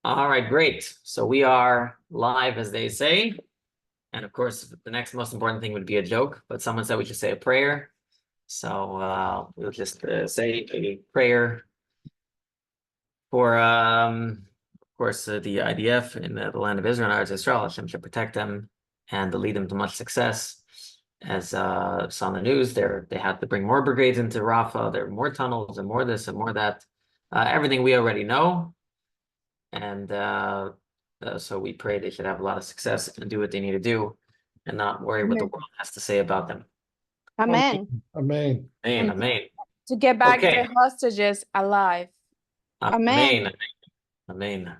All right, great. So we are live, as they say. And of course, the next most important thing would be a joke, but someone said we should say a prayer. So we'll just say a prayer for, of course, the IDF in the land of Israel and Eretz Israel. Hashem should protect them and lead them to much success. As saw on the news, they had to bring more brigades into Rafah. There are more tunnels and more this and more that. Everything we already know. And so we pray they should have a lot of success and do what they need to do and not worry what the world has to say about them. Amen. Amen. Amen. Amen. To get back Okay. the hostages alive. Amen. Amen.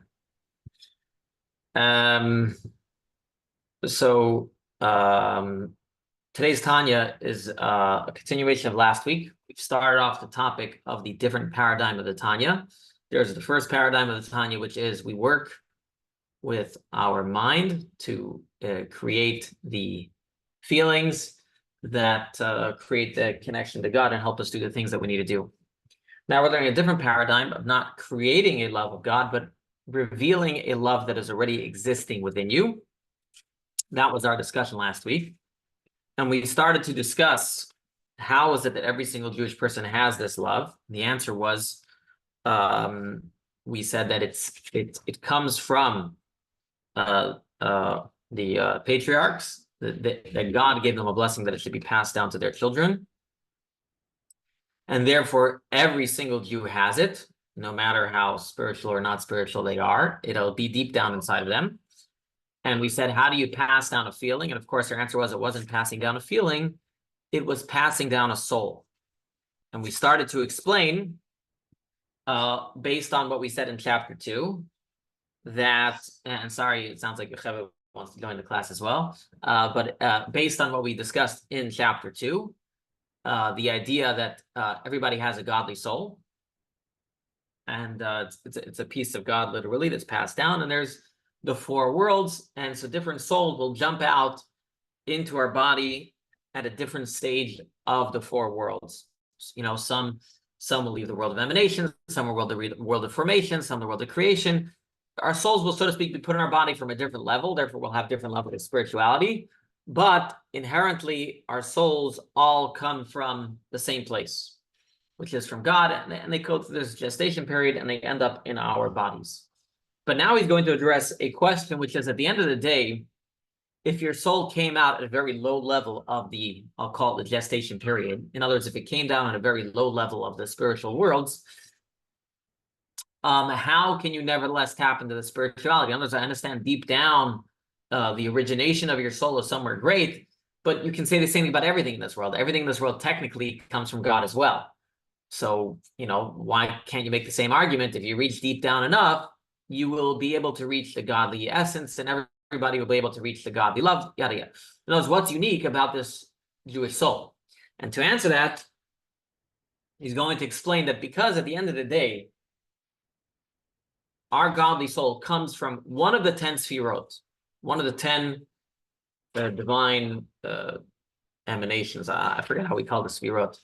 Amen. So today's Tanya is a continuation of last week. We've started off the topic of the different paradigm of the Tanya. There's the first paradigm of the Tanya, which is we work with our mind to create the feelings that create the connection to God and help us do the things that we need to do. Now we're learning a different paradigm of not creating a love of God, but revealing a love that is already existing within you. That was our discussion last week. And we started to discuss how is it that every single Jewish person has this love. The answer was, we said that it comes from the patriarchs, that God gave them a blessing that it should be passed down to their children. And therefore, every single Jew has it, no matter how spiritual or not spiritual they are. It'll be deep down inside of them. And we said, how do you pass down a feeling? And of course, our answer was it wasn't passing down a feeling. It was passing down a soul. And we started to explain, based on what we said in chapter 2, that, and sorry, it sounds like Yocheved wants to join the class as well, but based on what we discussed in chapter 2, the idea that everybody has a godly soul, and it's a piece of God literally that's passed down, and there's the 4 worlds, and so different souls will jump out into our body at a different stage of the 4 worlds. You know, some will leave the world of emanation, some will the world of formation, some the world of creation. Our souls will, so to speak, be put in our body from a different level, therefore we'll have different levels of spirituality, but inherently our souls all come from the same place, which is from God, and they go through this gestation period and they end up in our bodies. But now he's going to address a question, which is, at the end of the day, if your soul came out at a very low level of the, I'll call it the gestation period, in other words, if it came down at a very low level of the spiritual worlds, how can you nevertheless tap into the spirituality? In other words, I understand deep down the origination of your soul is somewhere great, but you can say the same thing about everything in this world. Everything in this world technically comes from God as well. So, you know, why can't you make the same argument? If you reach deep down enough, you will be able to reach the godly essence, and everybody will be able to reach the godly love, yada, yada. In other words, what's unique about this Jewish soul? And to answer that, he's going to explain that because at the end of the day, our godly soul comes from one of the 10 sefirot, one of the 10 divine emanations. I forget how we call the sefirot.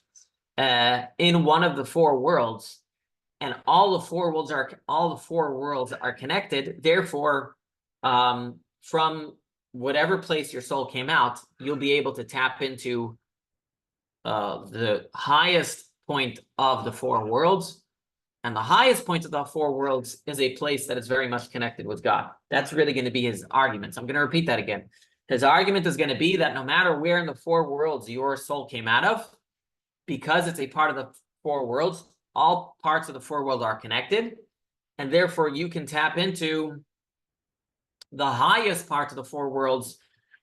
In one of the 4 worlds, and all the 4 worlds are connected. Therefore, from whatever place your soul came out, you'll be able to tap into the highest point of the 4 worlds. And the highest point of the 4 worlds is a place that is very much connected with God. That's really going to be his argument. So I'm going to repeat that again. His argument is going to be that no matter where in the 4 worlds your soul came out of, because it's a part of the 4 worlds, all parts of the 4 worlds are connected, and therefore you can tap into the highest part of the 4 worlds,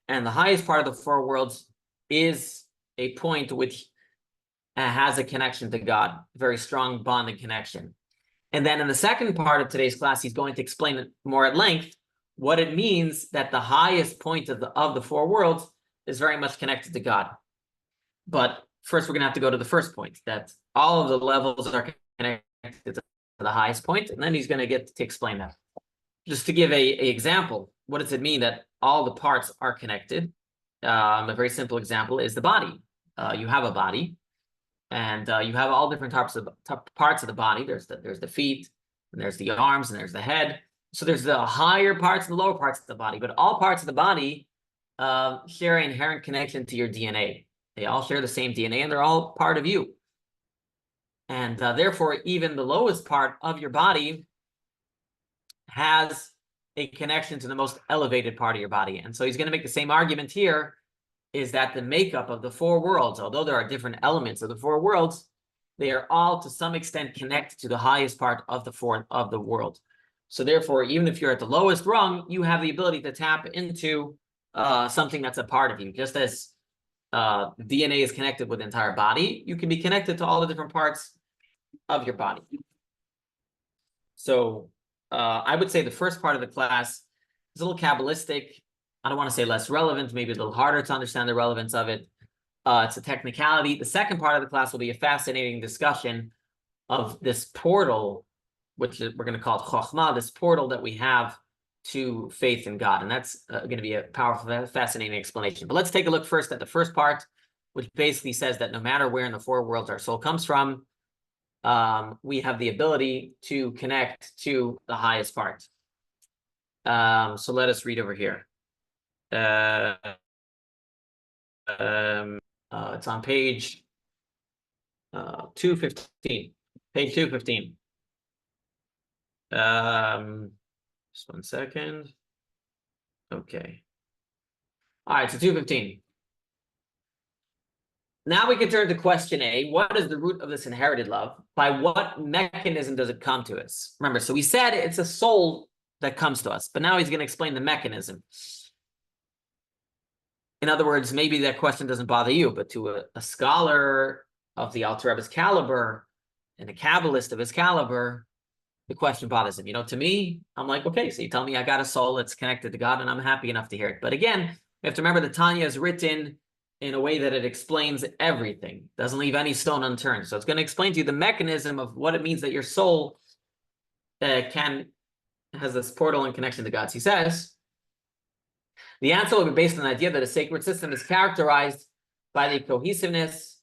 and the highest part of the 4 worlds is a point which has a connection to God, a very strong bonding connection. And then in the second part of today's class, he's going to explain it more at length, what it means that the highest point of the 4 worlds is very much connected to God. But first, we're going to have to go to the first point, that all of the levels are connected to the highest point, and then he's going to get to explain that. Just to give a example, what does it mean that all the parts are connected? A very simple example is the body. You have a body, and you have all different parts of the body. There's the feet, and there's the arms, and there's the head. So there's the higher parts and the lower parts of the body, but all parts of the body share an inherent connection to your DNA. They all share the same DNA, and they're all part of you. And therefore, even the lowest part of your body has a connection to the most elevated part of your body. And so he's going to make the same argument here, is that the makeup of the four worlds, although there are different elements of the four worlds, they are all to some extent connected to the highest part of the world. So therefore, even if you're at the lowest rung, you have the ability to tap into something that's a part of you. Just as DNA is connected with the entire body, you can be connected to all the different parts of your body. So I would say the first part of the class is a little Kabbalistic. I don't want to say less relevant, maybe a little harder to understand the relevance of it. It's a technicality. The second part of the class will be a fascinating discussion of this portal, which we're going to call it Chokhmah, this portal that we have to faith in God. And that's going to be a powerful, fascinating explanation. But let's take a look first at the first part, which basically says that no matter where in the four worlds our soul comes from, we have the ability to connect to the highest part. So let us read over here. It's on page 215. Page 215. Just 1 second. Okay. All right, so 215. Now we can turn to question A. What is the root of this inherited love? By what mechanism does it come to us? Remember, so we said it's a soul that comes to us, but now he's going to explain the mechanism. In other words, maybe that question doesn't bother you, but to a scholar of the Alter Rebbe's caliber and a Kabbalist of his caliber, the question bothers him. You know, to me, I'm like, okay, so you tell me I got a soul that's connected to God, and I'm happy enough to hear it. But again, you have to remember that Tanya is written in a way that it explains everything, doesn't leave any stone unturned. So it's going to explain to you the mechanism of what it means that your soul has this portal and connection to God. So he says, the answer will be based on the idea that a sacred system is characterized by the cohesiveness.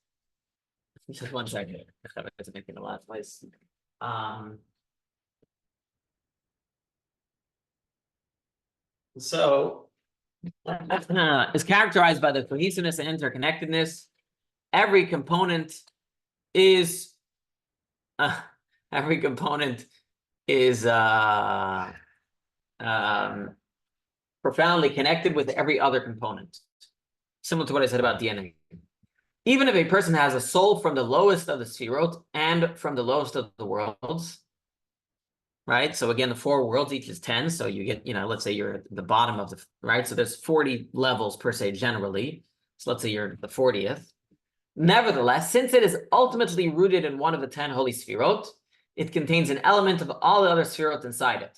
Just 1 second. It's making a lot of noise. So is characterized by the cohesiveness and interconnectedness. Every component is profoundly connected with every other component, similar to what I said about DNA. Even if a person has a soul from the lowest of the sefirot and from the lowest of the worlds, right? So again, the four worlds, each is 10. So you get, let's say you're at the bottom of the, right? So there's 40 levels per se, generally. So let's say you're the 40th. Nevertheless, since it is ultimately rooted in one of the 10 holy sefirot, it contains an element of all the other sefirot inside it.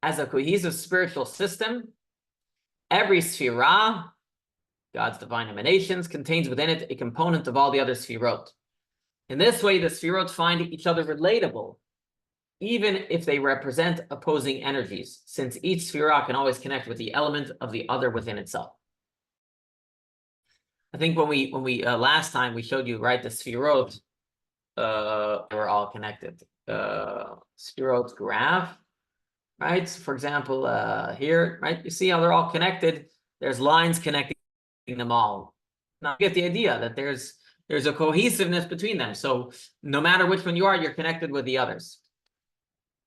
As a cohesive spiritual system, every sefirah, God's divine emanations, contains within it a component of all the other sefirot. In this way, the sefirot find each other relatable, even if they represent opposing energies, since each sefirah can always connect with the element of the other within itself. I think when we last time we showed you, right, the sefirot were all connected. Sefirot graph, right? So for example, here, right, you see how they're all connected. There's lines connecting them all. Now you get the idea that there's a cohesiveness between them. So no matter which one you are, you're connected with the others.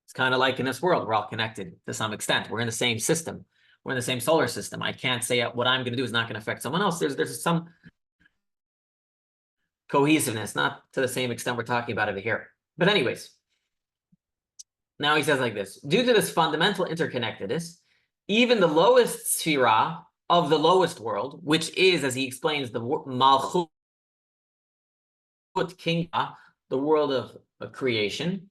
It's kind of like in this world, we're all connected to some extent. We're in the same system. We're in the same solar system. I can't say what I'm going to do is not going to affect someone else. There's some cohesiveness, not to the same extent we're talking about over here. But anyways, now he says like this: due to this fundamental interconnectedness, even the lowest sefirah of the lowest world, which is, as he explains, the Malchut Kingdom, the world of creation,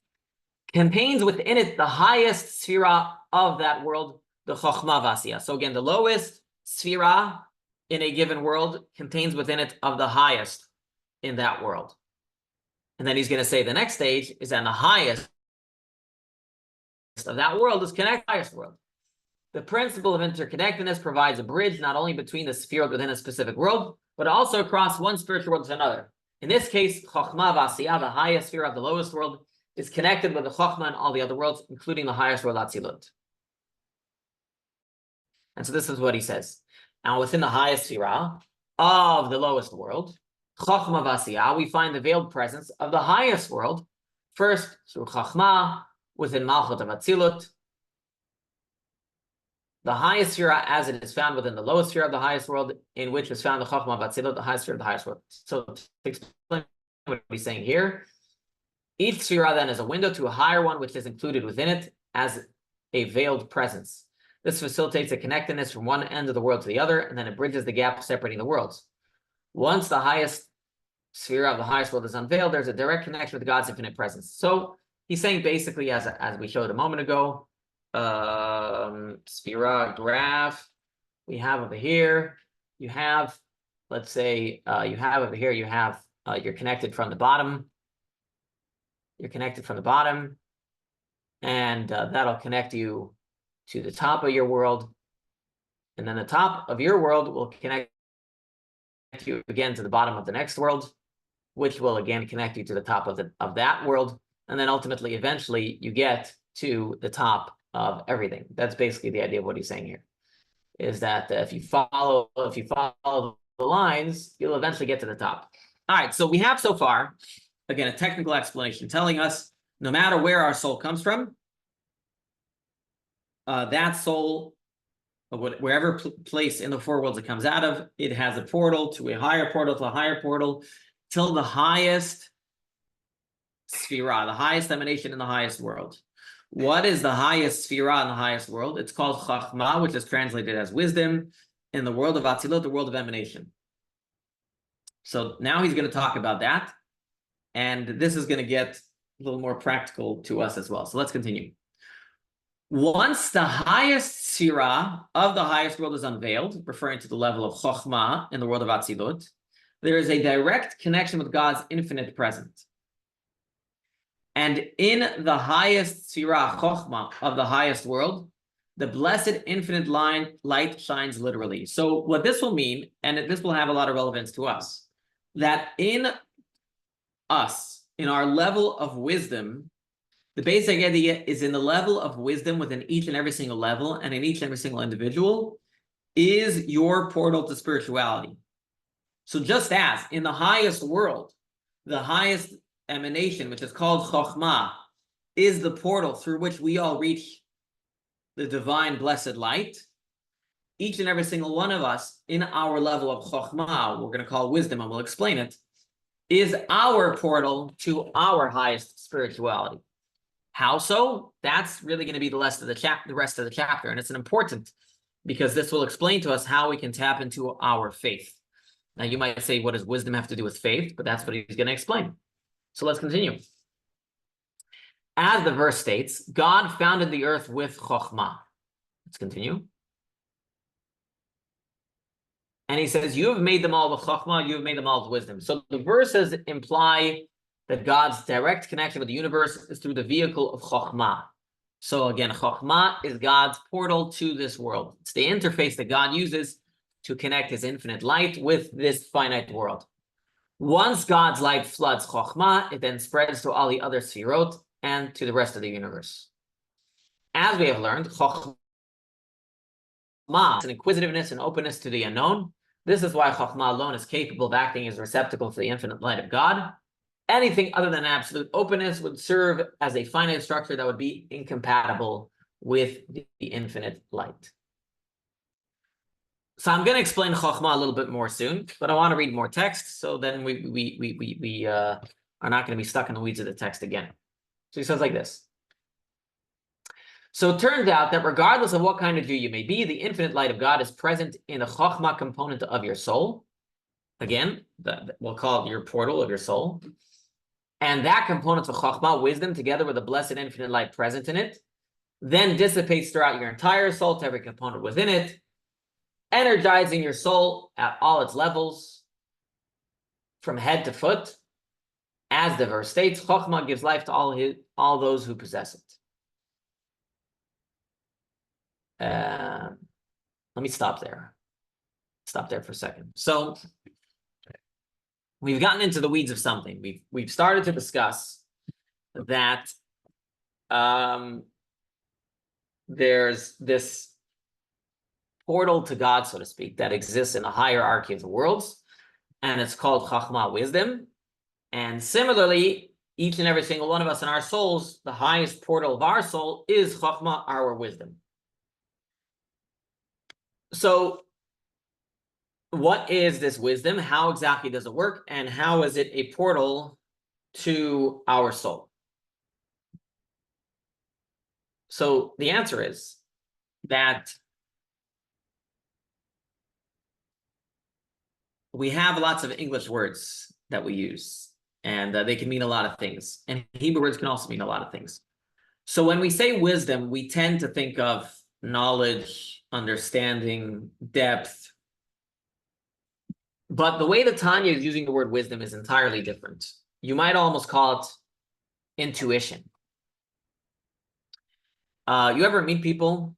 contains within it the highest sefirah of that world, the Chokhmah Vasiyah. So again, the lowest sefirah in a given world contains within it of the highest in that world. And then he's going to say the next stage is that the highest of that world is connected to the highest world. The principle of interconnectedness provides a bridge not only between the sefirot within a specific world, but also across one spiritual world to another. In this case, Chokhmah Vasiyah, the highest sefirah of the lowest world, is connected with the Chokhmah and all the other worlds, including the highest world, Atzilut. And so this is what he says. Now, within the highest sphira of the lowest world, Chochma Vasiyah, we find the veiled presence of the highest world, first through Chachma, within Malchut of Atzilut. The highest sphira, as it is found within the lowest sphira of the highest world, in which is found the Chachma of Atzilut, the highest sphira of the highest world. So to explain what he's saying here, each sphira then is a window to a higher one, which is included within it as a veiled presence. This facilitates a connectedness from one end of the world to the other, and then it bridges the gap separating the worlds. Once the highest sphira of the highest world is unveiled, there's a direct connection with God's infinite presence. So he's saying basically, as we showed a moment ago, sphira graph we have over here, you have, let's say, you have over here, you have, you're connected from the bottom. You're connected from the bottom, and that'll connect you to the top of your world. And then the top of your world will connect you again to the bottom of the next world, which will again connect you to the top of that world. And then ultimately, eventually, you get to the top of everything. That's basically the idea of what he's saying here, is that if you follow the lines, you'll eventually get to the top. All right, so we have so far, again, a technical explanation telling us no matter where our soul comes from, that soul, wherever place in the four worlds it comes out of, it has a portal to a higher portal to a higher portal till the highest sphira, the highest emanation in the highest world. What is the highest sphira in the highest world? It's called Chachma, which is translated as wisdom, in the world of Atzilut, the world of emanation. So now he's going to talk about that. And this is going to get a little more practical to us as well. So let's continue. Once the highest sphira of the highest world is unveiled, referring to the level of Chochma in the world of Atzilut, there is a direct connection with God's infinite presence. And in the highest sphira, Chochma, of the highest world, the blessed infinite light shines literally. So what this will mean, and this will have a lot of relevance to us, that in us, in our level of wisdom, the basic idea is in the level of wisdom within each and every single level and in each and every single individual is your portal to spirituality. So just as in the highest world, the highest emanation, which is called Chochma, is the portal through which we all reach the divine blessed light, each and every single one of us in our level of Chochma, we're going to call wisdom and we'll explain it, is our portal to our highest spirituality. How so? That's really going to be the rest of the chapter, and it's important because this will explain to us how we can tap into our faith. Now, you might say, what does wisdom have to do with faith? But that's what he's going to explain. So let's continue. As the verse states, God founded the earth with Chochma. Let's continue. And he says, you have made them all with Chochma, you have made them all with wisdom. So the verses imply that God's direct connection with the universe is through the vehicle of Chochma. So again, Chochma is God's portal to this world. It's the interface that God uses to connect his infinite light with this finite world. Once God's light floods Chochma, it then spreads to all the other sefirot and to the rest of the universe. As we have learned, Chochma is an inquisitiveness and openness to the unknown. This is why Chochma alone is capable of acting as a receptacle for the infinite light of God. Anything other than absolute openness would serve as a finite structure that would be incompatible with the infinite light. So I'm going to explain Chochma a little bit more soon, but I want to read more text, so then we are not going to be stuck in the weeds of the text again. So he says like this. So it turns out that regardless of what kind of Jew you may be, the infinite light of God is present in the Chochma component of your soul. Again, we'll call it your portal of your soul. And that component of Chochma, wisdom, together with the blessed infinite light present in it, then dissipates throughout your entire soul to every component within it, energizing your soul at all its levels, from head to foot. As the verse states, Chochma gives life to all those who possess it. Let me stop there. Stop there for a second. So we've gotten into the weeds of something. We've started to discuss that there's this portal to God, so to speak, that exists in the hierarchy of the worlds, and it's called Chachma, wisdom. And similarly, each and every single one of us in our souls, the highest portal of our soul is Chachma, our wisdom. So what is this wisdom? How exactly does it work? And how is it a portal to our soul? So the answer is that we have lots of English words that we use, and they can mean a lot of things. And Hebrew words can also mean a lot of things. So when we say wisdom, we tend to think of knowledge, understanding, depth. But the way that Tanya is using the word wisdom is entirely different. You might almost call it intuition. You ever meet people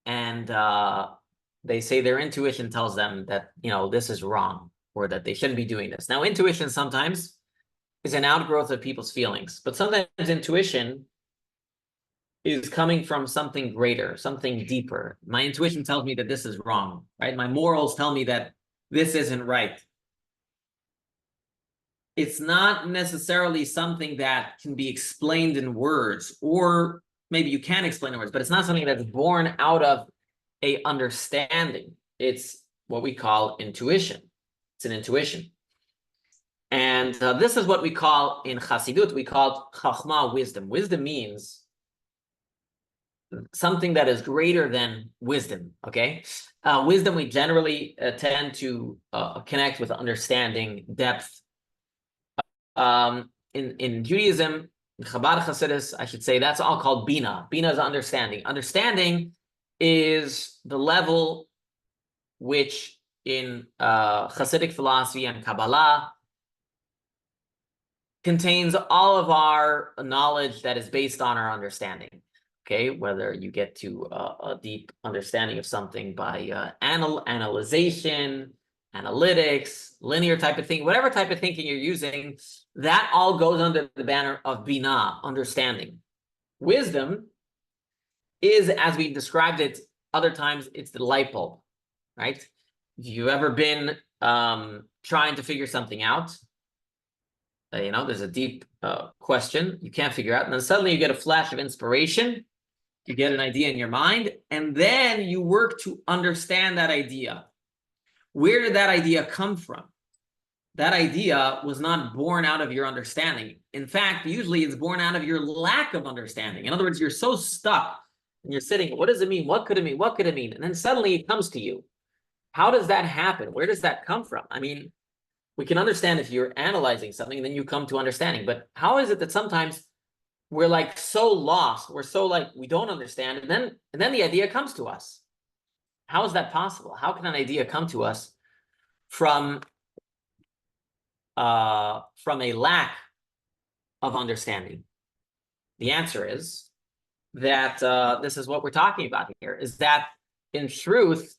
and they say their intuition tells them that, this is wrong or that they shouldn't be doing this. Now, intuition sometimes is an outgrowth of people's feelings, but sometimes intuition is coming from something greater, something deeper. My intuition tells me that this is wrong, right? My morals tell me that this isn't right. It's not necessarily something that can be explained in words, or maybe you can explain in words, but it's not something that's born out of a understanding. It's what we call intuition. It's an intuition. And this is what we call in Chassidut, we call Chachma, wisdom. Wisdom means something that is greater than wisdom, okay? Wisdom, we generally tend to connect with understanding, depth. In Judaism, Chabad Hasidus, I should say, that's all called Bina. Bina is understanding. Understanding is the level which in Hasidic philosophy and Kabbalah contains all of our knowledge that is based on our understanding. Okay, whether you get to a deep understanding of something by analyzation, analytics, linear type of thing, whatever type of thinking you're using, that all goes under the banner of Binah, understanding. Wisdom is, as we described it other times, it's the light bulb, right? If you've ever been trying to figure something out, there's a deep question you can't figure out, and then suddenly you get a flash of inspiration. You get an idea in your mind, and then you work to understand that idea. Where did that idea come from? That idea was not born out of your understanding. In fact, usually it's born out of your lack of understanding. In other words, you're so stuck and you're sitting, what does it mean? What could it mean? What could it mean? And then suddenly it comes to you. How does that happen? Where does that come from? I mean, we can understand if you're analyzing something and then you come to understanding, but how is it that sometimes we're like so lost, we're so like we don't understand, and then the idea comes to us? How is that possible? How can an idea come to us from a lack of understanding? The answer is that this is what we're talking about here, is that in truth,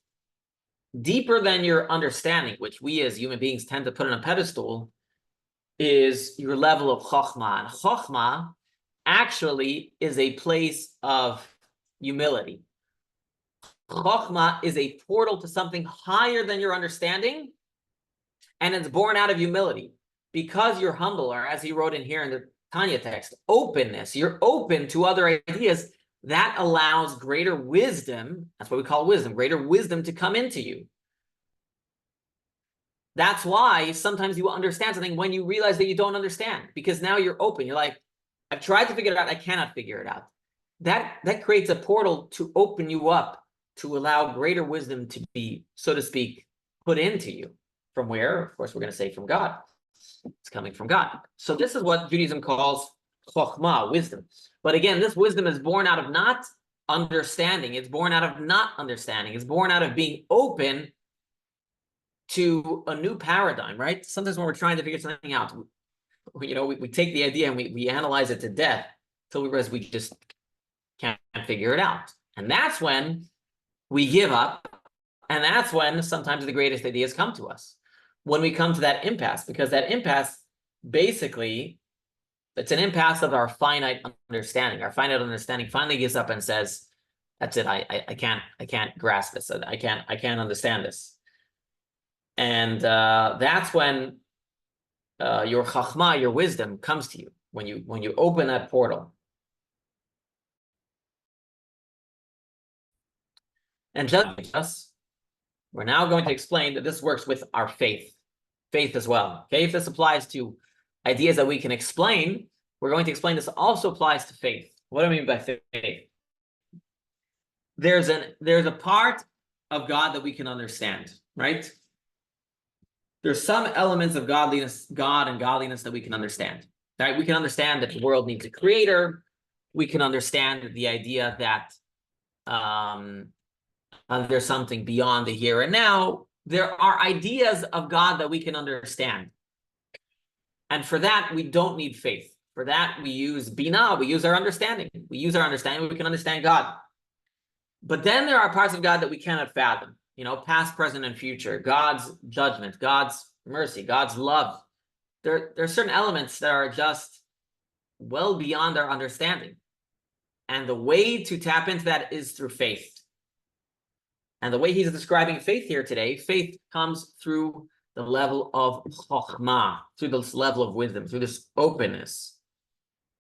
deeper than your understanding, which we as human beings tend to put on a pedestal, is your level of Chokhmah. And Chokhmah actually is a place of humility. Chokhmah is a portal to something higher than your understanding, and it's born out of humility. Because you're humble, or as he wrote in here in the Tanya text, openness, you're open to other ideas, that allows greater wisdom, that's what we call wisdom, greater wisdom to come into you. That's why sometimes you will understand something when you realize that you don't understand, because now you're open. You're like, I've tried to figure it out, I cannot figure it out. That creates a portal to open you up, to allow greater wisdom to be, so to speak, put into you. From where? Of course, we're going to say from God. It's coming from God. So this is what Judaism calls chokhmah, wisdom. But again, this wisdom is born out of not understanding. It's born out of not understanding. It's born out of being open to a new paradigm, right? Sometimes when we're trying to figure something out, we take the idea and we analyze it to death until we realize we just can't figure it out. And that's when we give up. And that's when sometimes the greatest ideas come to us. When we come to that impasse, because that impasse, basically, it's an impasse of our finite understanding. Our finite understanding finally gives up and says, That's it. I can't grasp this. I can't understand this. And that's when your chachma, your wisdom, comes to you when you open that portal. And just we're now going to explain that this works with our faith as well. Okay, if this applies to ideas that we can explain, we're going to explain this also applies to faith. What do I mean by faith? There's a part of God that we can understand, right? There's some elements of God and godliness that we can understand. Right? We can understand that the world needs a creator. We can understand the idea that there's something beyond the here and now. There are ideas of God that we can understand. And for that, we don't need faith. For that, we use Binah, we use our understanding. We use our understanding, we can understand God. But then there are parts of God that we cannot fathom. Past, present, and future. God's judgment, God's mercy, God's love. There are certain elements that are just well beyond our understanding. And the way to tap into that is through faith. And the way he's describing faith here today, faith comes through the level of chokhmah, through this level of wisdom, through this openness.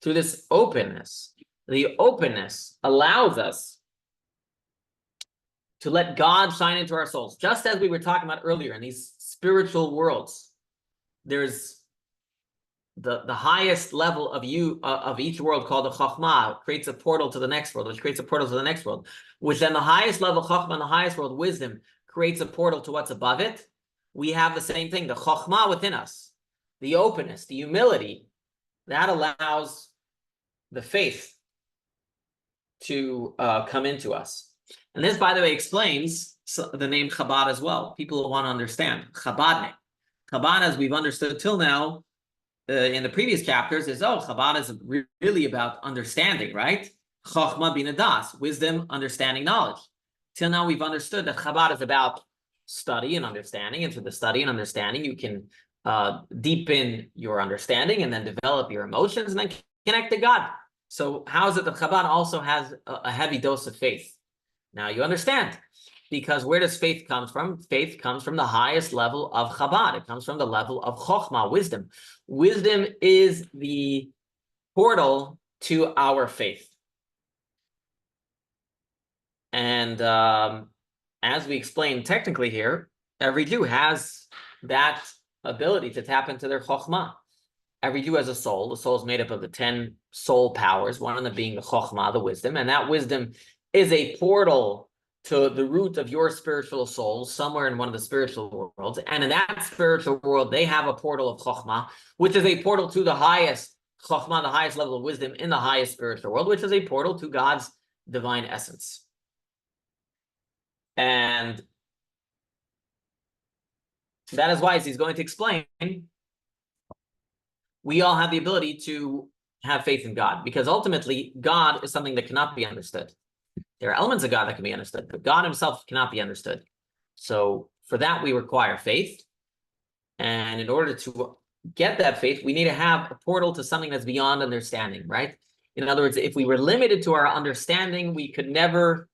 Through this openness. The openness allows us to let God shine into our souls. Just as we were talking about earlier in these spiritual worlds, there's the highest level of each world called the Chokhmah creates a portal to the next world, which creates a portal to the next world, which then the highest level Chokhmah and the highest world wisdom creates a portal to what's above it. We have the same thing, the Chokhmah within us, the openness, the humility, that allows the faith to come into us. And this, by the way, explains the name Chabad as well. People want to understand. Chabadnik. Chabad, as we've understood till now, in the previous chapters, is, Chabad is really about understanding, right? Chokhmah bina das, wisdom, understanding, knowledge. Till now, we've understood that Chabad is about study and understanding, and through the study and understanding, you can deepen your understanding and then develop your emotions and then connect to God. So how is it that Chabad also has a heavy dose of faith? Now you understand. Because where does faith come from? Faith comes from the highest level of Chabad. It comes from the level of Chokhmah, wisdom. Wisdom is the portal to our faith. And as we explained technically here, every Jew has that ability to tap into their Chokhmah. Every Jew has a soul. The soul is made up of the 10 soul powers, one of them being the Chokhmah, the wisdom. And that wisdom is a portal to the root of your spiritual soul, somewhere in one of the spiritual worlds. And in that spiritual world, they have a portal of Chokhmah, which is a portal to the highest Chokhmah, the highest level of wisdom in the highest spiritual world, which is a portal to God's divine essence. And that is why, as he's going to explain, we all have the ability to have faith in God, because ultimately, God is something that cannot be understood. There are elements of God that can be understood, but God himself cannot be understood. So for that, we require faith. And in order to get that faith, we need to have a portal to something that's beyond understanding, right? In other words, if we were limited to our understanding, we could never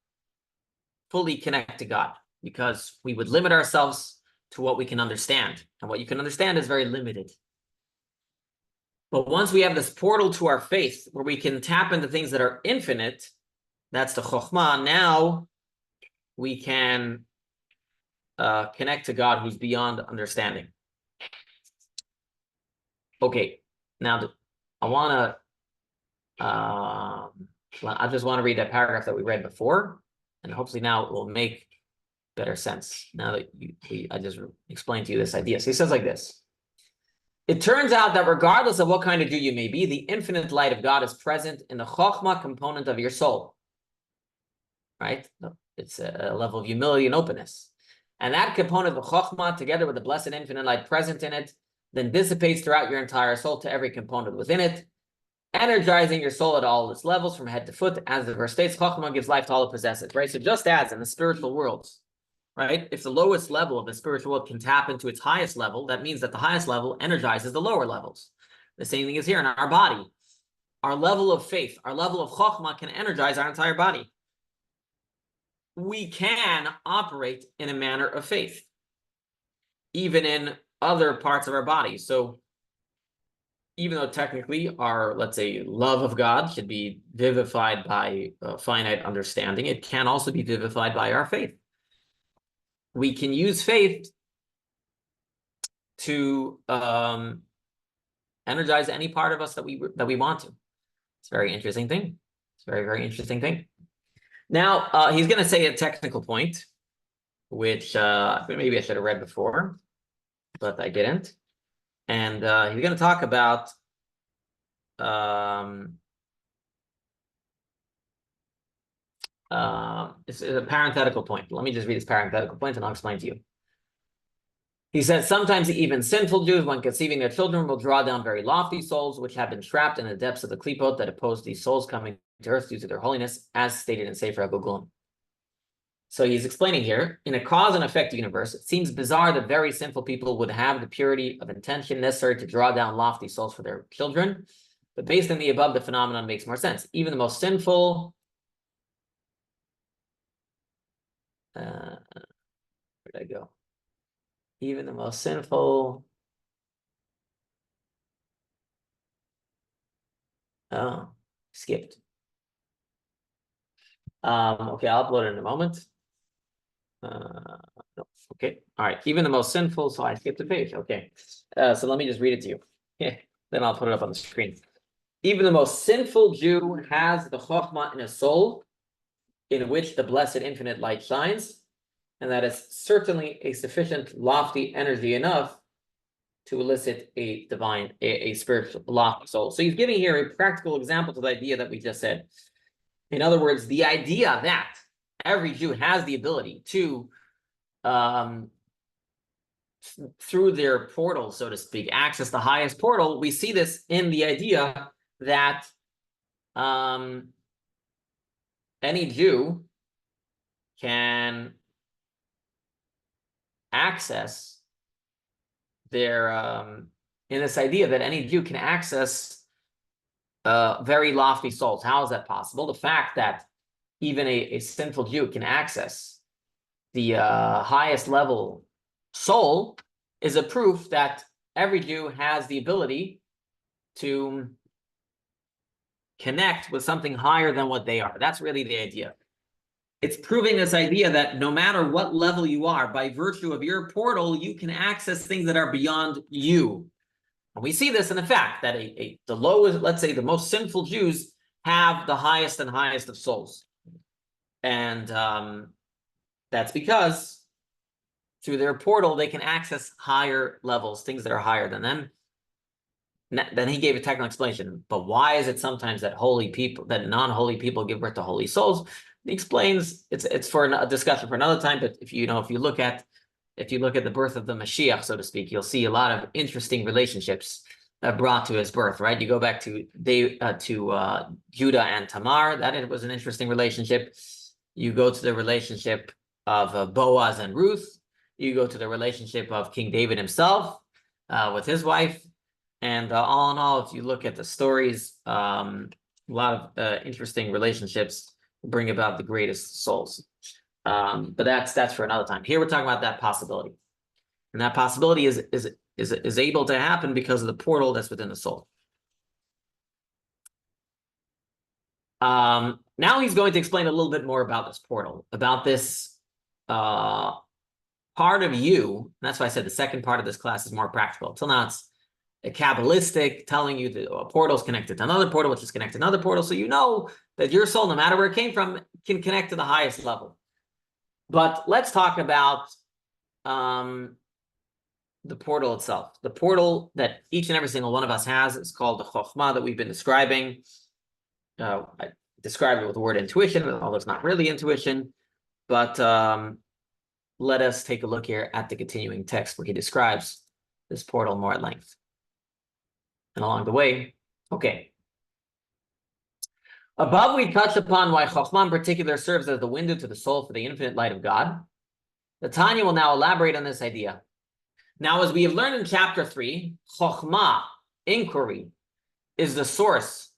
fully connect to God, because we would limit ourselves to what we can understand. And what you can understand is very limited. But once we have this portal to our faith, where we can tap into things that are infinite, that's the Chokhmah. Now we can connect to God who's beyond understanding. Okay, now I just want to read that paragraph that we read before, and hopefully now it will make better sense now that I just explained to you this idea. So he says like this: it turns out that regardless of what kind of Jew you may be, the infinite light of God is present in the Chokhmah component of your soul. Right? It's a level of humility and openness. And that component of Chokhmah, together with the blessed infinite light present in it, then dissipates throughout your entire soul to every component within it, energizing your soul at all its levels from head to foot. As the verse states, Chokhmah gives life to all it possesses, right? So just as in the spiritual worlds, right? If the lowest level of the spiritual world can tap into its highest level, that means that the highest level energizes the lower levels. The same thing is here in our body. Our level of faith, our level of Chokhmah can energize our entire body. we can operate in a manner of faith, even in other parts of our body. So even though technically our, let's say, love of God should be vivified by finite understanding, it can also be vivified by our faith. We can use faith to energize any part of us that we want to. It's a very interesting thing. It's a very, very interesting thing. Now, he's going to say a technical point, which maybe I should have read before, but I didn't. And he's going to talk about it's a parenthetical point. Let me just read this parenthetical point and I'll explain to you. He says, sometimes even sinful Jews, when conceiving their children, will draw down very lofty souls, which have been trapped in the depths of the klipot that oppose these souls coming to earth due to their holiness, as stated in Sefer HaGugulim. So he's explaining here, in a cause and effect universe, it seems bizarre that very sinful people would have the purity of intention necessary to draw down lofty souls for their children. But based on the above, the phenomenon makes more sense. Even the most sinful... where did I go? Even the most sinful... Oh, skipped. Okay, I'll upload it in a moment. No. Okay, all right. Even the most sinful, so I skipped the page. Okay, so let me just read it to you. Yeah, then I'll put it up on the screen. Even the most sinful Jew has the chokhmah in his soul, in which the blessed infinite light shines, and that is certainly a sufficient lofty energy enough to elicit a divine, a spiritual lofty soul. So he's giving here a practical example to the idea that we just said. In other words, the idea that every Jew has the ability to, through their portal, so to speak, access the highest portal. We see this in the idea that any Jew can access their, in this idea that any Jew can access very lofty souls. How is that possible? The fact that even a sinful Jew can access the highest level soul is a proof that every Jew has the ability to connect with something higher than what they are. That's really the idea. It's proving this idea that no matter what level you are, by virtue of your portal, you can access things that are beyond you. And we see this in the fact that the lowest, let's say the most sinful Jews have the highest and highest of souls. And that's because through their portal, they can access higher levels, things that are higher than them. Then he gave a technical explanation. But why is it sometimes that holy people, that non-holy people give birth to holy souls? He explains it's for a discussion for another time. But if you look at the birth of the Mashiach, so to speak, you'll see a lot of interesting relationships brought to his birth. Right? You go back to Judah and Tamar. That was an interesting relationship. You go to the relationship of Boaz and Ruth. You go to the relationship of King David himself with his wife. And all in all, if you look at the stories, a lot of interesting relationships bring about the greatest souls. But that's for another time. Here we're talking about that possibility. And that possibility is able to happen because of the portal that's within the soul. Now he's going to explain a little bit more about this portal, about this part of you. And that's why I said the second part of this class is more practical. Till now it's a Kabbalistic, telling you that a portal is connected to another portal, which is connected to another portal. So you know that your soul, no matter where it came from, can connect to the highest level. But let's talk about the portal itself. The portal that each and every single one of us has is called the chokhmah that we've been describing. I described it with the word intuition, although it's not really intuition. But let us take a look here at the continuing text where he describes this portal more at length. And along the way, okay. Above, we touched upon why Chokhmah in particular serves as the window to the soul for the infinite light of God. The Tanya will now elaborate on this idea. Now, as we have learned in chapter 3, Chokhmah, inquiry, is the source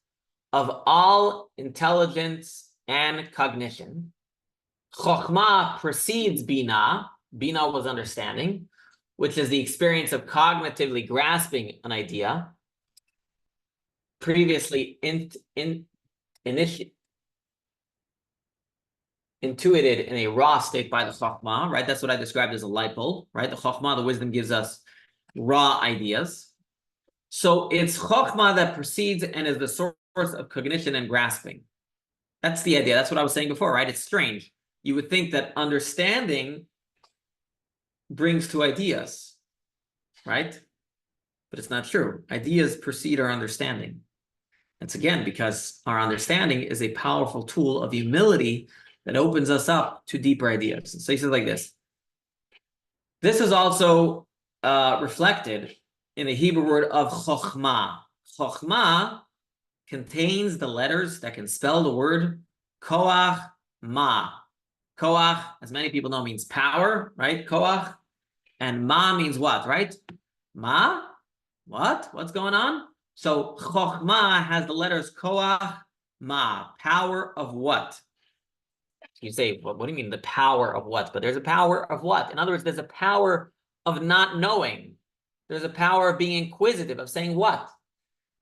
of all intelligence and cognition. Chokhmah precedes Bina. Bina was understanding, which is the experience of cognitively grasping an idea, previously intuited in a raw state by the Chokhmah, right? That's what I described as a light bulb, right? The Chokhmah, the wisdom, gives us raw ideas. So it's Chokhmah that precedes and is the source of cognition and grasping. That's the idea. That's what I was saying before, right? It's strange. You would think that understanding brings to ideas, right? But it's not true. Ideas precede our understanding. That's again because our understanding is a powerful tool of humility that opens us up to deeper ideas. So he says like this. This is also reflected in the Hebrew word of chokhmah. Chokhmah contains the letters that can spell the word koach ma. Koach, as many people know, means power, right? Koach. And ma means what, right? Ma? What? What's going on? So chokhmah has the letters koach ma. Power of what? You say, well, what do you mean the power of what? But there's a power of what? In other words, there's a power of not knowing. There's a power of being inquisitive, of saying what?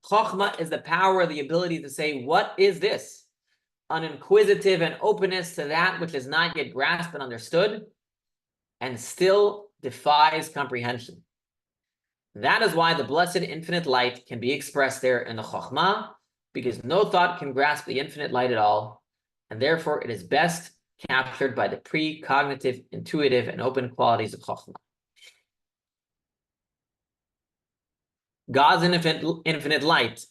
Chokhmah is the power, the ability to say, what is this? An inquisitive and openness to that which is not yet grasped and understood, and still defies comprehension. That is why the blessed infinite light can be expressed there in the Chokhmah, because no thought can grasp the infinite light at all, and therefore it is best captured by the pre-cognitive, intuitive, and open qualities of Chokhmah. God's infinite light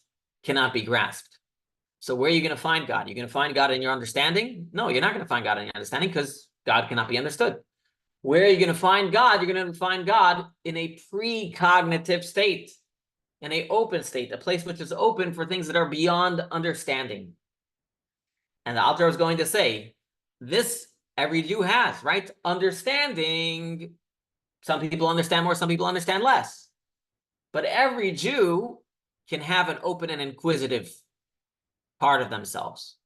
cannot be grasped. So where are you going to find God? You're going to find God in your understanding? No, you're not going to find God in your understanding because God cannot be understood. Where are you going to find God? You're going to find God in a pre-cognitive state, in an open state, a place which is open for things that are beyond understanding. And the Adler is going to say, this every Jew has, right? Understanding. Some people understand more, some people understand less. But every Jew can have an open and inquisitive part of themselves.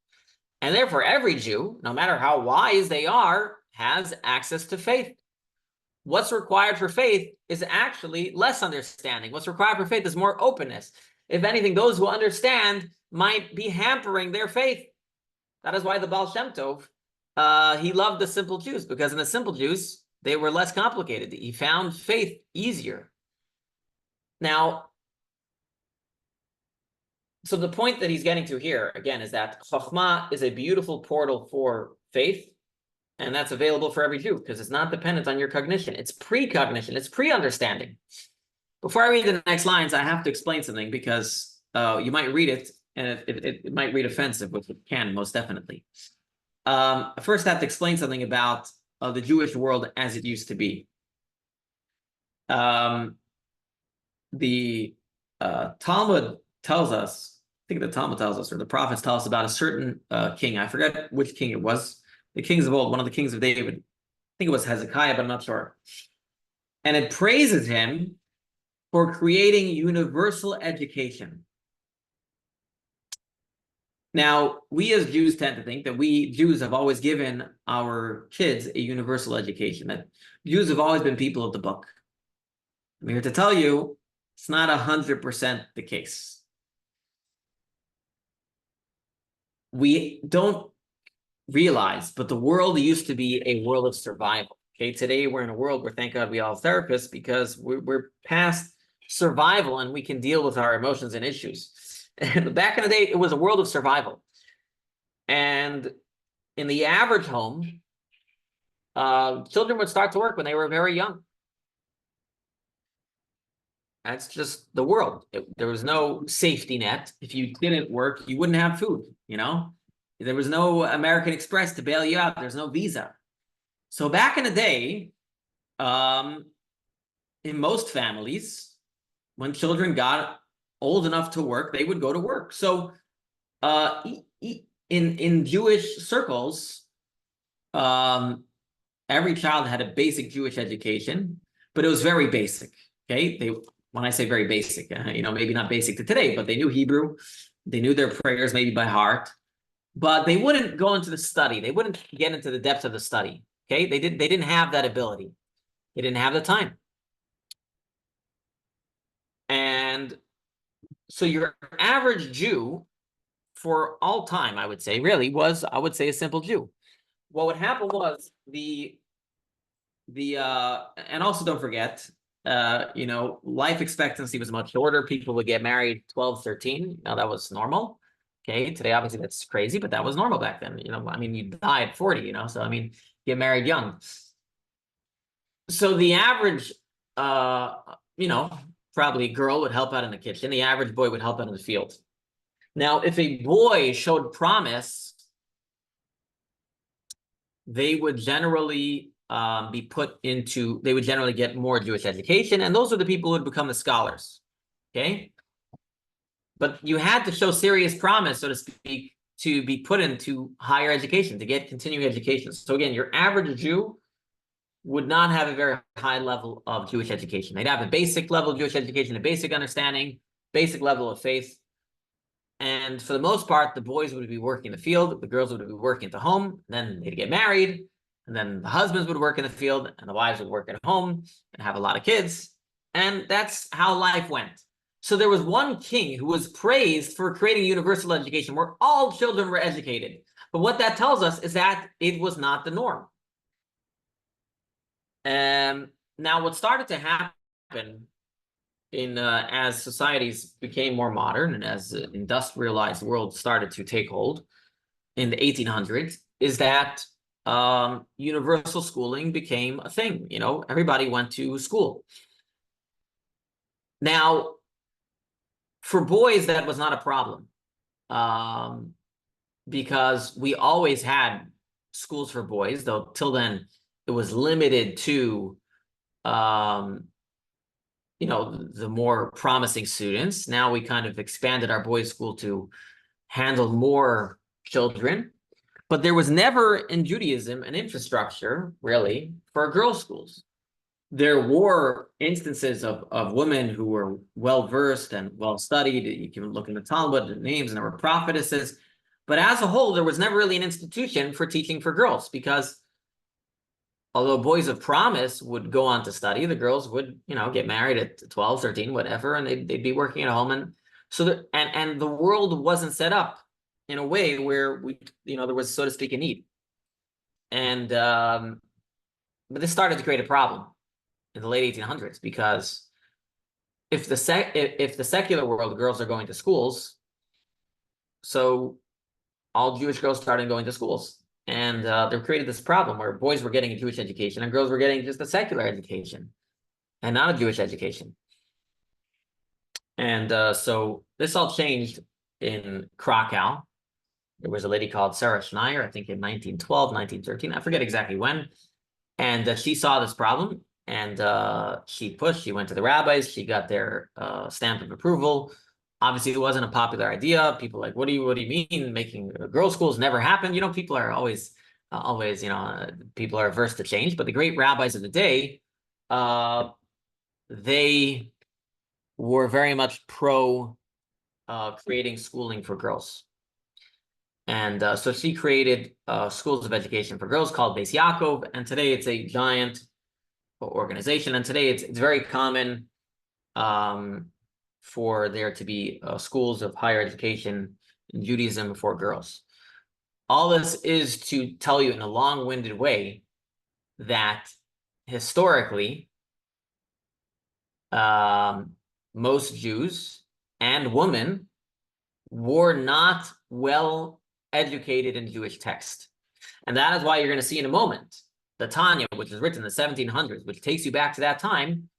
And therefore, every Jew, no matter how wise they are, has access to faith. What's required for faith is actually less understanding. What's required for faith is more openness. If anything, those who understand might be hampering their faith. That is why the Baal Shem Tov, he loved the simple Jews, because in the simple Jews, they were less complicated. He found faith easier. Now, so the point that he's getting to here, again, is that Chokhmah is a beautiful portal for faith, and that's available for every Jew, because it's not dependent on your cognition. It's pre-cognition, it's pre-understanding. Before I read the next lines, I have to explain something, because you might read it, and it might read offensive, which it can, most definitely. First, I have to explain something about the Jewish world as it used to be. The Talmud tells us, I think the Talmud tells us, or the prophets tell us about a certain king. I forget which king it was. The kings of old, one of the kings of David. I think it was Hezekiah, but I'm not sure. And it praises him for creating universal education. Now, we as Jews tend to think that we Jews have always given our kids a universal education, that Jews have always been people of the book. I'm here to tell you, it's not 100% the case. We don't realize, but the world used to be a world of survival. Okay, today we're in a world where, thank God, we all have therapists, because we're past survival and we can deal with our emotions and issues. And back in the day, it was a world of survival. And in the average home, children would start to work when they were very young. That's just the world. There was no safety net. If you didn't work, you wouldn't have food, you know? There was no American Express to bail you out. There's no visa. So back in the day, in most families, when children got old enough to work, they would go to work. So in Jewish circles, every child had a basic Jewish education, but it was very basic. Okay, when I say very basic, maybe not basic to today, but they knew Hebrew, they knew their prayers maybe by heart, but they wouldn't go into the study. They wouldn't get into the depths of the study. Okay, they didn't have that ability. They didn't have the time. And so your average Jew for all time, I would say, really was, I would say, a simple Jew. What would happen was and also don't forget, life expectancy was much shorter. People would get married 12, 13. Now that was normal. Okay, today obviously that's crazy, but that was normal back then. I mean, you die at 40, so I mean, get married young. So the average, probably a girl would help out in the kitchen. The average boy would help out in the field. Now, if a boy showed promise, they would generally they would generally get more Jewish education, and those are the people who would become the scholars. Okay, but you had to show serious promise, so to speak, to be put into higher education, to get continuing education. So again, your average Jew would not have a very high level of Jewish education. They'd have a basic level of Jewish education, a basic understanding, basic level of faith. And for the most part, the boys would be working in the field, the girls would be working at the home, then they'd get married, and then the husbands would work in the field, and the wives would work at home and have a lot of kids. And that's how life went. So there was one king who was praised for creating universal education where all children were educated. But what that tells us is that it was not the norm. Now, what started to happen as societies became more modern and as the industrialized world started to take hold in the 1800s is that universal schooling became a thing. Everybody went to school. Now, for boys, that was not a problem because we always had schools for boys, though till then it was limited to the more promising students. Now we kind of expanded our boys' school to handle more children, but there was never in Judaism an infrastructure really for girls' schools. There were instances of women who were well-versed and well-studied. You can look in the Talmud, the names, and there were prophetesses. But as a whole, there was never really an institution for teaching for girls because although boys of promise would go on to study, the girls would, get married at 12, 13, whatever, and they'd be working at home. And so, and the world wasn't set up in a way where there was, so to speak, a need. And, but this started to create a problem in the late 1800s because if the secular world, girls are going to schools, so all Jewish girls started going to schools. And they created this problem where boys were getting a Jewish education and girls were getting just a secular education and not a Jewish education. And so this all changed in Krakow. There was a lady called Sarah Schneier, I think in 1912, 1913, I forget exactly when. And she saw this problem and she went to the rabbis, she got their stamp of approval. Obviously, it wasn't a popular idea. People were like, what do you mean making girls' schools never happened? People are always, people are averse to change. But the great rabbis of the day, they were very much pro creating schooling for girls. And so she created schools of education for girls called Beis Yaakov. And today it's a giant organization. And today it's very common for there to be schools of higher education in Judaism for girls. All this is to tell you in a long-winded way that historically, most Jews and women were not well educated in Jewish text. And that is why you're going to see in a moment, the Tanya, which was written in the 1700s, which takes you back to that time,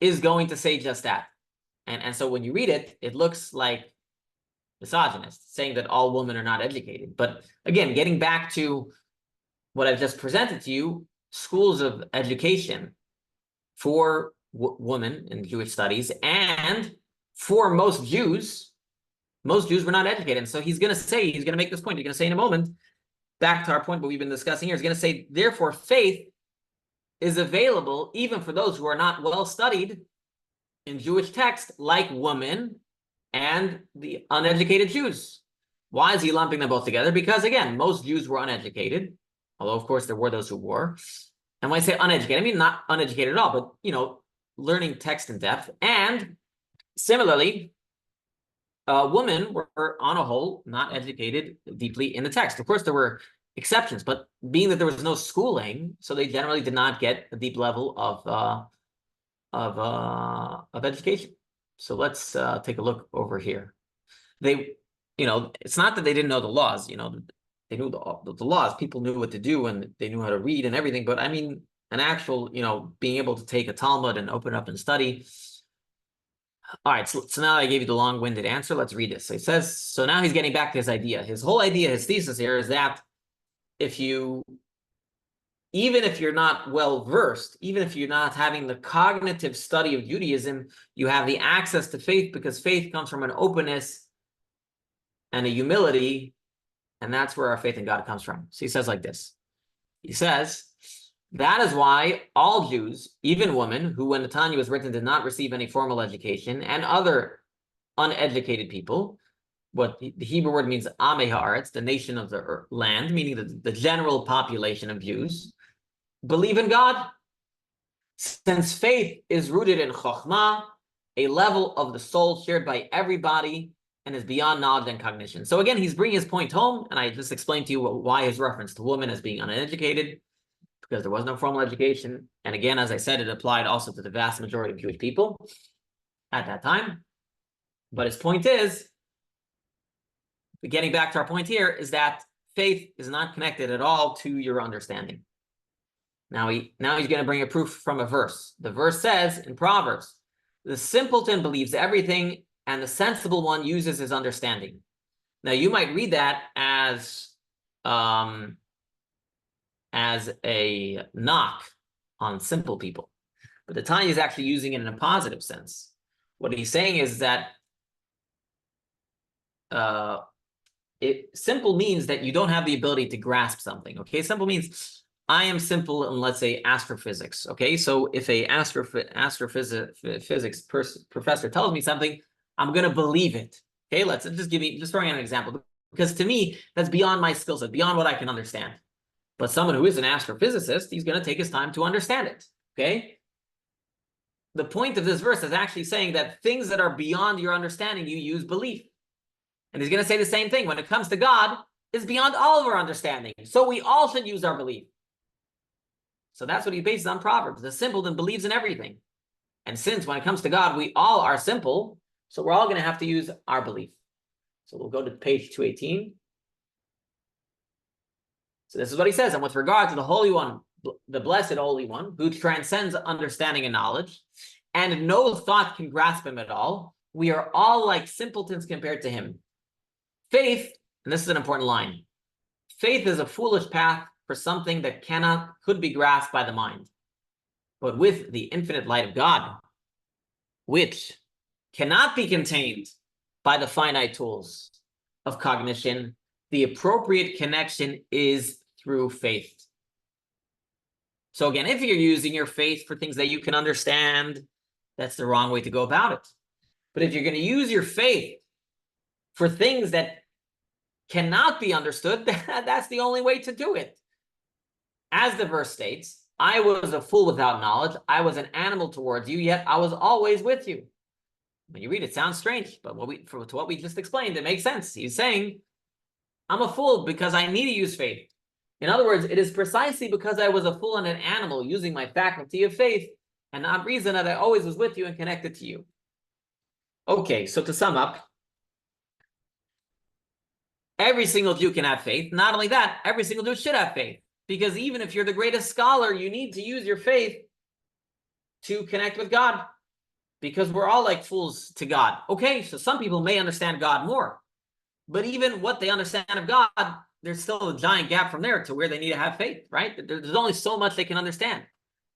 is going to say just that. And so when you read it, it looks like misogynist, saying that all women are not educated. But again, getting back to what I've just presented to you, schools of education for women in Jewish studies and for most Jews were not educated. And so he's going to make this point. He's going to say in a moment, back to our point, what we've been discussing here, he's going to say, therefore, faith is available even for those who are not well studied in Jewish text, like women and the uneducated Jews. Why is he lumping them both together? Because again, most Jews were uneducated, although of course there were those who were. And when I say uneducated, I mean not uneducated at all, but learning text in depth. And similarly, women were on a whole not educated deeply in the text. Of course, there were exceptions, but being that there was no schooling, so they generally did not get a deep level of education. So let's take a look over here. It's not that they didn't know the laws. They knew the laws. People knew what to do and they knew how to read and everything. But I mean, an actual, being able to take a Talmud and open it up and study. All right, so now I gave you the long-winded answer. Let's read this. So he says, so now he's getting back to his idea. His whole idea, his thesis here is that even if you're not well-versed, even if you're not having the cognitive study of Judaism, you have the access to faith because faith comes from an openness and a humility, and that's where our faith in God comes from. So he says like this. He says, that is why all Jews, even women, who when the Tanya was written did not receive any formal education, and other uneducated people, what the Hebrew word means, Amei Haaretz, the nation of the land, meaning the general population of Jews, believe in God. Since faith is rooted in Chokhmah, a level of the soul shared by everybody, and is beyond knowledge and cognition. So again, he's bringing his point home, and I just explained to you why his reference to women as being uneducated, because there was no formal education. And again, as I said, it applied also to the vast majority of Jewish people at that time. But his point is, getting back to our point here, is that faith is not connected at all to your understanding. Now he's going to bring a proof from a verse. The verse says in Proverbs, the simpleton believes everything, and the sensible one uses his understanding. Now you might read that as a knock on simple people, but the Tanya is actually using it in a positive sense. What he's saying is that simple means that you don't have the ability to grasp something. Okay, simple means I am simple in, let's say, astrophysics. Okay, so if a astrophysics professor tells me something, I'm going to believe it. Okay, let's just throwing out an example, because to me, that's beyond my skill set, beyond what I can understand. But someone who is an astrophysicist, he's going to take his time to understand it. Okay, the point of this verse is actually saying that things that are beyond your understanding, you use belief. And he's going to say the same thing when it comes to God, is beyond all of our understanding. So we all should use our belief. So that's what he bases on Proverbs. The simpleton believes in everything. And since when it comes to God, we all are simple, so we're all going to have to use our belief. So we'll go to page 218. So this is what he says. And with regard to the Holy One, the Blessed Holy One, who transcends understanding and knowledge, and no thought can grasp him at all, we are all like simpletons compared to him. Faith, and this is an important line, faith is a foolish path for something that could be grasped by the mind. But with the infinite light of God, which cannot be contained by the finite tools of cognition, the appropriate connection is through faith. So again, if you're using your faith for things that you can understand, that's the wrong way to go about it. But if you're going to use your faith for things that cannot be understood, that's the only way to do it. As the verse states, I was a fool without knowledge. I was an animal towards you, yet I was always with you. When you read it, it sounds strange, but to what we just explained, it makes sense. He's saying, I'm a fool because I need to use faith. In other words, it is precisely because I was a fool and an animal using my faculty of faith and not reason that I always was with you and connected to you. Okay, so to sum up, every single Jew can have faith. Not only that, every single Jew should have faith. Because even if you're the greatest scholar, you need to use your faith to connect with God. Because we're all like fools to God. Okay, so some people may understand God more. But even what they understand of God, there's still a giant gap from there to where they need to have faith, right? There's only so much they can understand.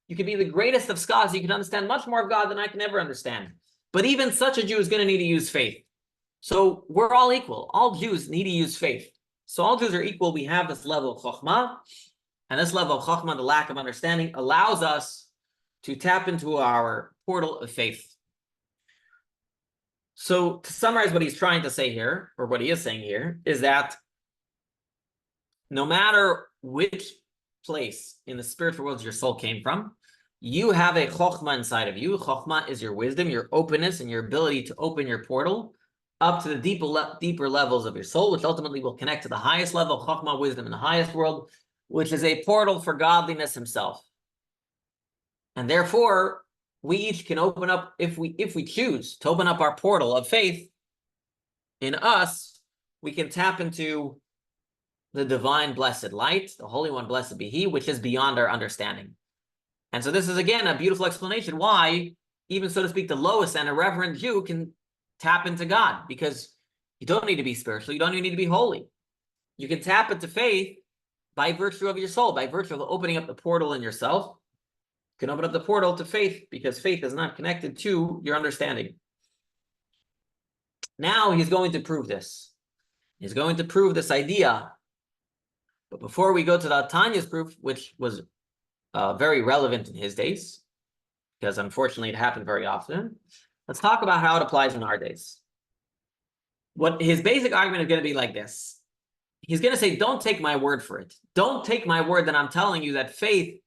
You can be the greatest of scholars. You can understand much more of God than I can ever understand. But even such a Jew is going to need to use faith. So we're all equal. All Jews need to use faith. So all Jews are equal. We have this level of chokhmah. And this level of chokhmah, the lack of understanding, allows us to tap into our portal of faith. So to summarize what he's trying to say here, or what he is saying here, is that no matter which place in the spiritual world your soul came from, you have a chokhmah inside of you. Chokhmah is your wisdom, your openness, and your ability to open your portal up to the deeper levels of your soul, which ultimately will connect to the highest level, chokhmah, wisdom in the highest world, which is a portal for godliness himself. And therefore, we each can open up, if we choose to open up our portal of faith in us, we can tap into the divine blessed light, the Holy One, blessed be He, which is beyond our understanding. And so this is, again, a beautiful explanation why, even, so to speak, the lowest and irreverent Jew can tap into God, because you don't need to be spiritual. You don't even need to be holy. You can tap into faith by virtue of your soul, by virtue of opening up the portal in yourself. You can open up the portal to faith, because faith is not connected to your understanding. Now he's going to prove this. He's going to prove this idea. But before we go to the Tanya's proof, which was very relevant in his days, because unfortunately it happened very often, let's talk about how it applies in our days. What his basic argument is going to be like this. He's going to say, don't take my word for it. Don't take my word that I'm telling you that faith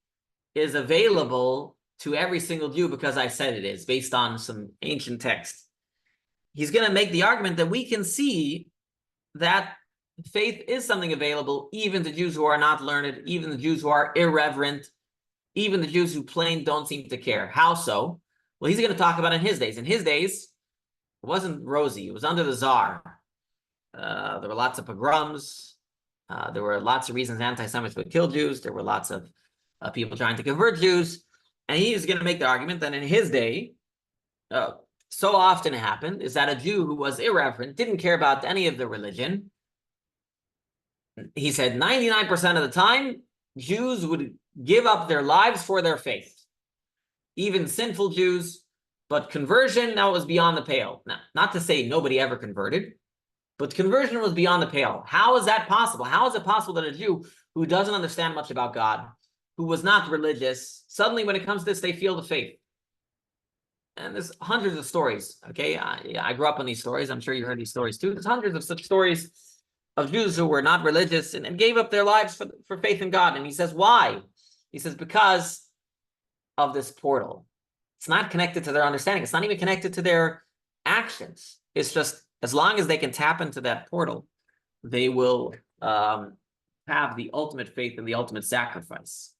is available to every single Jew because I said it is, based on some ancient text. He's going to make the argument that we can see that faith is something available even to Jews who are not learned, even the Jews who are irreverent, even the Jews who plain don't seem to care. How so? Well, he's going to talk about in his days. In his days, it wasn't rosy. It was under the Tsar. There were lots of pogroms. There were lots of reasons anti-Semites would kill Jews. There were lots of people trying to convert Jews. And he's going to make the argument that in his day, so often it happened, is that a Jew who was irreverent, didn't care about any of the religion. He said 99% of the time, Jews would give up their lives for their faith. Even sinful Jews, but conversion, now, was beyond the pale. Now, not to say nobody ever converted, but conversion was beyond the pale. How is that possible? How is it possible that a Jew who doesn't understand much about God, who was not religious, suddenly when it comes to this, they feel the faith? And there's hundreds of stories, okay? I grew up on these stories. I'm sure you heard these stories too. There's hundreds of such stories of Jews who were not religious and gave up their lives for faith in God. And he says, why? He says, because of this portal. It's not connected to their understanding. It's not even connected to their actions. It's just, as long as they can tap into that portal, they will have the ultimate faith and the ultimate sacrifice.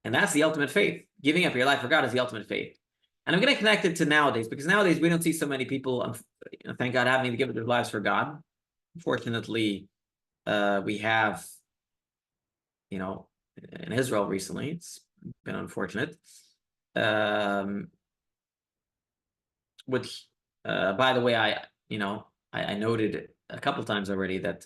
And that's the ultimate faith. Giving up your life for God is the ultimate faith. And I'm going to connect it to nowadays, because nowadays we don't see so many people, thank God, having to give up their lives for God. Unfortunately, we have, in Israel recently, it's been unfortunate, which, by the way, I noted a couple times already that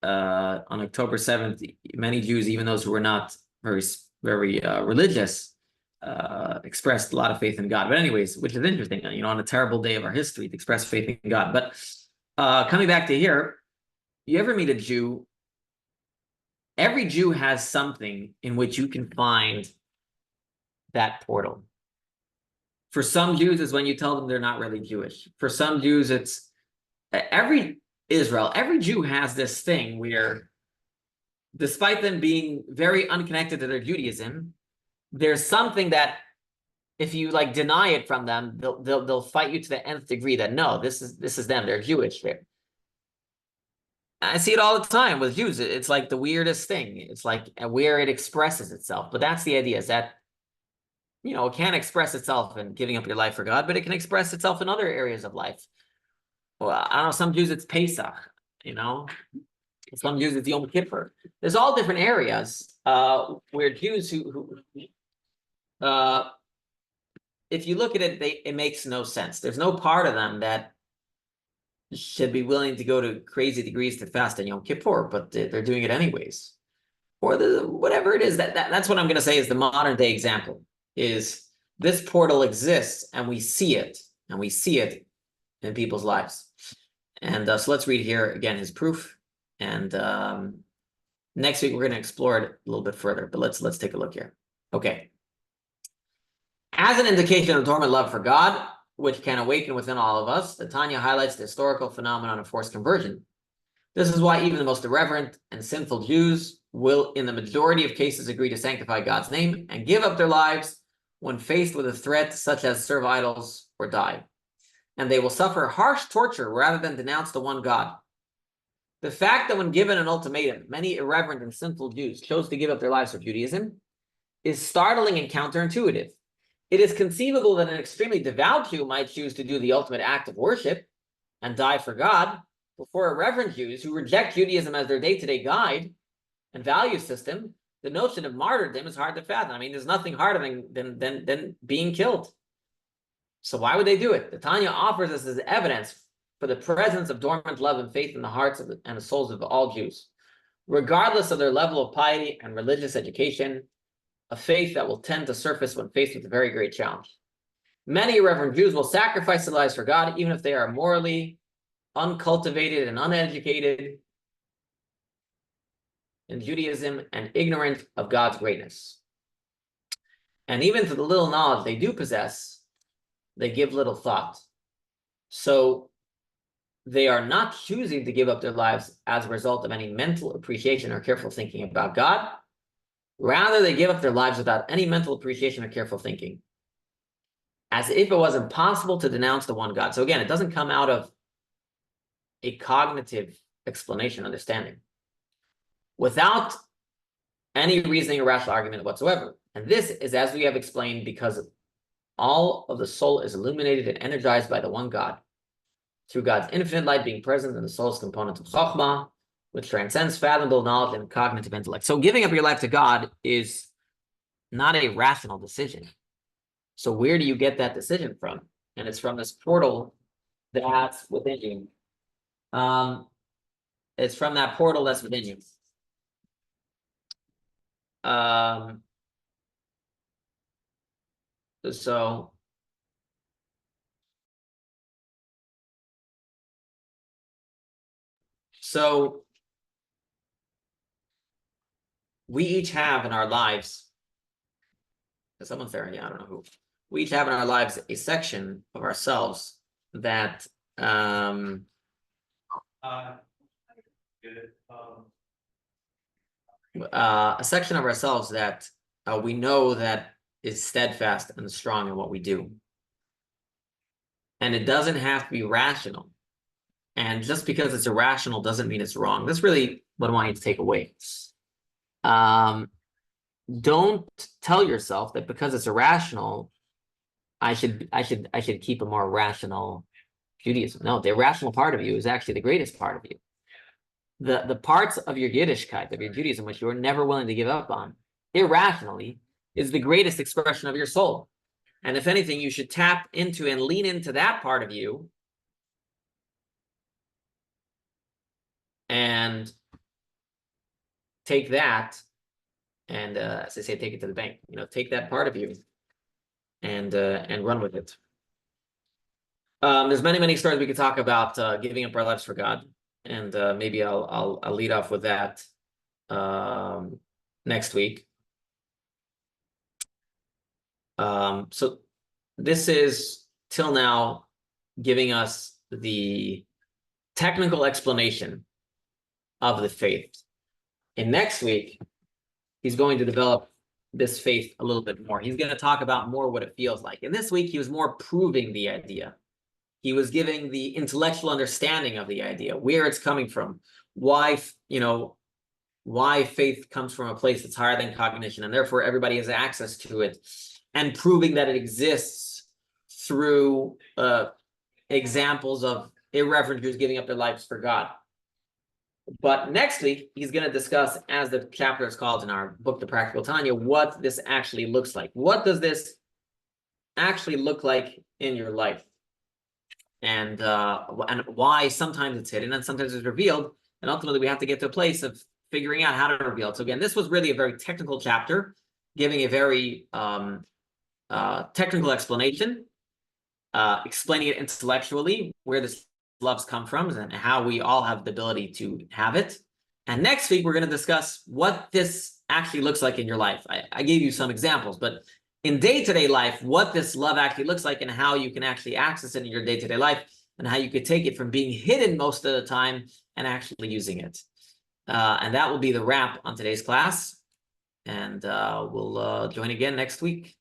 on October 7th, many Jews, even those who were not very religious, expressed a lot of faith in God. But anyways, which is interesting, on a terrible day of our history, to express faith in God. But coming back to here, you ever meet a Jew? Every Jew has something in which you can find that portal. For some Jews, it's when you tell them they're not really Jewish. For some Jews, it's every Jew has this thing where, despite them being very unconnected to their Judaism, there's something that, if you deny it from them, they'll fight you to the nth degree that no, this is them, they're Jewish. I see it all the time with Jews. It's like the weirdest thing. It's like where it expresses itself. But that's the idea, is that, it can't express itself in giving up your life for God, but it can express itself in other areas of life. Well, I don't know, some Jews it's Pesach, some Jews it's Yom Kippur. There's all different areas where Jews who if you look at it, it makes no sense. There's no part of them that should be willing to go to crazy degrees to fast in Yom Kippur, but they're doing it anyways. Or whatever it is, that's what I'm going to say is the modern day example, is this portal exists and we see it in people's lives. And so let's read here again his proof. And next week we're going to explore it a little bit further, but let's take a look here. Okay. As an indication of dormant love for God, which can awaken within all of us, the Tanya highlights the historical phenomenon of forced conversion. This is why even the most irreverent and sinful Jews will, in the majority of cases, agree to sanctify God's name and give up their lives when faced with a threat such as serve idols or die. And they will suffer harsh torture rather than denounce the one God. The fact that when given an ultimatum, many irreverent and sinful Jews chose to give up their lives for Judaism is startling and counterintuitive. It is conceivable that an extremely devout Jew might choose to do the ultimate act of worship and die for God, but for irreverent Jews who reject Judaism as their day-to-day guide and value system, the notion of martyrdom is hard to fathom. I mean, there's nothing harder than being killed. So why would they do it? The Tanya offers us as evidence for the presence of dormant love and faith in the hearts and the souls of all Jews, regardless of their level of piety and religious education, a faith that will tend to surface when faced with a very great challenge. Many irreverent Jews will sacrifice their lives for God, even if they are morally uncultivated and uneducated in Judaism and ignorant of God's greatness. And even to the little knowledge they do possess, they give little thought. So they are not choosing to give up their lives as a result of any mental appreciation or careful thinking about God. Rather, they give up their lives without any mental appreciation or careful thinking, as if it was impossible to denounce the one God. So again, it doesn't come out of a cognitive explanation, understanding, without any reasoning or rational argument whatsoever. And this is, as we have explained, because all of the soul is illuminated and energized by the one God, through God's infinite light being present in the soul's component of Chokhmah, which transcends fathomable knowledge and cognitive intellect. So giving up your life to God is not a rational decision. So where do you get that decision from? And it's from this portal that's within you. It's from that portal that's within you. So we each have in our lives, someone's there, yeah, I don't know who. We each have in our lives a section of ourselves that a section of ourselves that we know that is steadfast and strong in what we do. And it doesn't have to be rational. And just because it's irrational doesn't mean it's wrong. That's really what I want you to take away. Don't tell yourself that because it's irrational, I should keep a more rational Judaism. No, the irrational part of you is actually the greatest part of you. The parts of your Yiddishkeit, of your Judaism, which you're never willing to give up on, irrationally, is the greatest expression of your soul. And if anything, you should tap into and lean into that part of you and take that and, as I say, take it to the bank. You know, take that part of you and run with it. There's many stories we could talk about giving up our lives for God, and maybe I'll lead off with that next week. So this is till now giving us the technical explanation of the faith. And next week, he's going to develop this faith a little bit more. He's going to talk about more what it feels like. And this week, he was more proving the idea. He was giving the intellectual understanding of the idea, where it's coming from, why faith comes from a place that's higher than cognition, and therefore everybody has access to it, and proving that it exists through examples of irreverent Jews giving up their lives for God. But next week, he's going to discuss, as the chapter is called in our book, The Practical Tanya, what this actually looks like. What does this actually look like in your life? And why sometimes it's hidden and sometimes it's revealed. And ultimately, we have to get to a place of figuring out how to reveal it. So again, this was really a very technical chapter, giving a very technical explanation, explaining it intellectually, where this loves come from and how we all have the ability to have it. And next week, we're going to discuss what this actually looks like in your life. I gave you some examples, but in day-to-day life, what this love actually looks like and how you can actually access it in your day-to-day life, and how you could take it from being hidden most of the time and actually using it. And that will be the wrap on today's class. And we'll join again next week.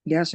Yes,